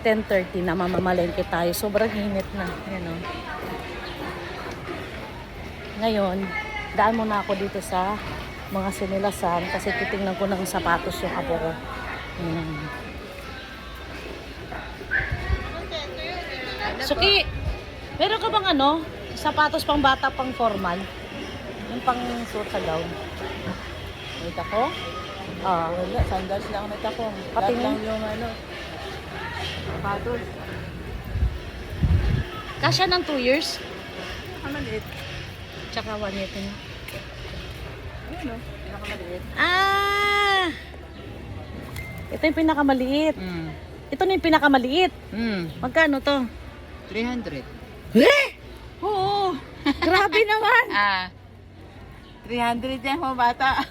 10:30 na mamamalengke tayo. Sobrang init na. Yan o. Ngayon, daan muna ako dito sa mga sinilasan kasi titingnan ko ng sapatos yung apo ko. Suki, meron ka bang sapatos pang bata, pang formal? Yung pang suot sa gown. Wait ako? Wala, sandals lang na ako. Pati Lahat lang yung sapatos. Kasya ng 2 years? Maliit. Tsaka 1 year na. Ayun o, pinakamaliit. Ito yung pinakamaliit. Ito na yung pinakamaliit. Magkano to? 300. Oo. Grabe naman. 300 yan mga bata.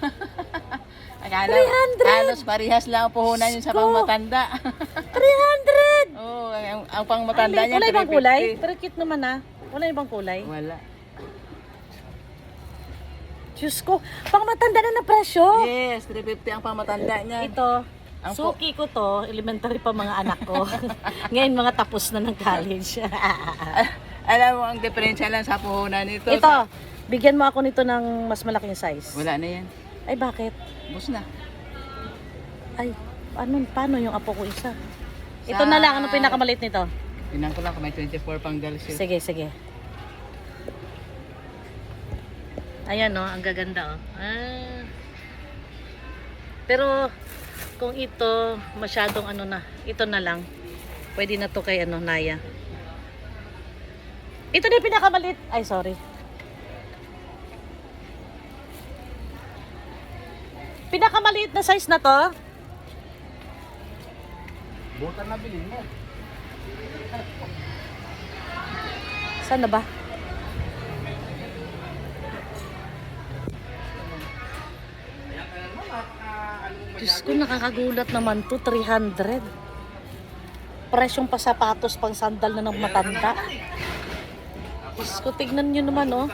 Akala, 300? halos parehas lang ang puhunan yun sa Diyos ko. pangmatanda. 300! Oo, ang pangmatanda niya, Wala ibang 350. kulay? Pero cute naman Wala ibang kulay? Wala. Diyos ko, pang matanda na presyo. Yes, 350 ang pangmatanda niya. Ito, Ang suki ko to, elementary pa mga anak ko. Ngayon mga tapos na ng college. Alam mo, ang diferensya lang sa puhunan nito. Ito, bigyan mo ako nito ng mas malaking size. Wala na yan. Ay, bakit? Bus na. Ay, paano yung apo ko isa? Ito na lang, ano pinakamaliit nito? Tinan ko lang kung may 24 pang dalsyo. Sige, sige. Ayan ang gaganda Pero kung ito masyadong ito na lang. Pwede na to kay Naya. Ito na yung pinakamaliit. Ay, sorry. Pinakamaliit na size na to. Buta na bilhin mo. Saan na ba? Diyos ko, nakakagulat naman to, 300. Presyong pasapatos, pang sandal na ng matanda. Diyos ko, tignan nyo naman, oh.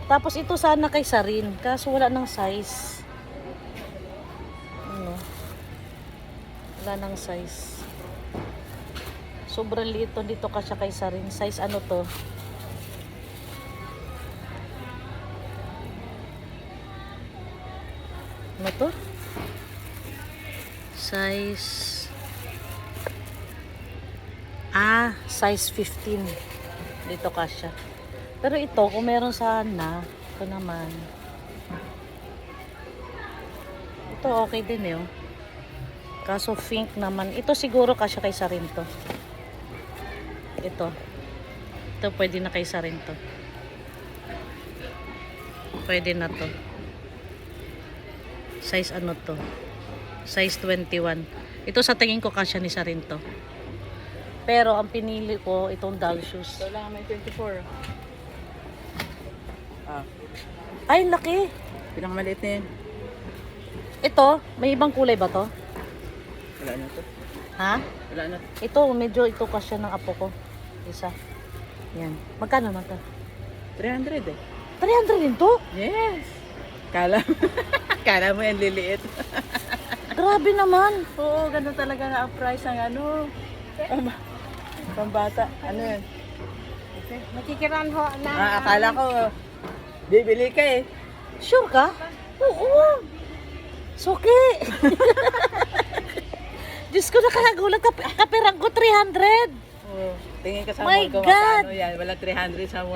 Tapos ito sana kay Sarin, kaso wala ng size. Wala ng size. Sobrang liit to dito kasi kay Sarin. Size ano to? Ano to? Size size 15 dito kasya. Pero ito kung meron sana, ito naman. Ito okay din oh. Kaso pink naman. Ito siguro kasya kay Sarin to. Ito pwede na kay Sarin to. Pwede na to. Size ano to? Size 21. Ito sa tingin ko kasya ni Sarin to. Pero ang pinili ko itong dog shoes. Ito lang may 24. Ay, laki. Pinakamaliit na yan. Ito, may ibang kulay ba to? Wala na to. Ha? Wala na. Ito, medyo ito kasya ng apo ko. Isa. Yan. Magkano naman to? 300 eh. 300 din to? Yes. Kala mo yan liliit. Grabe naman. Oo, ganun talaga nga ang price ng pambata. Ano yan? Nakikiran ho na. Akala ko, bibili ka eh. Sure ka? Oo. Suki. Diyos ko, nakakagulat. Kapirang ko 300. Tingin ka sa My mall ko, God! magkano yan? Wala 300 sa mall.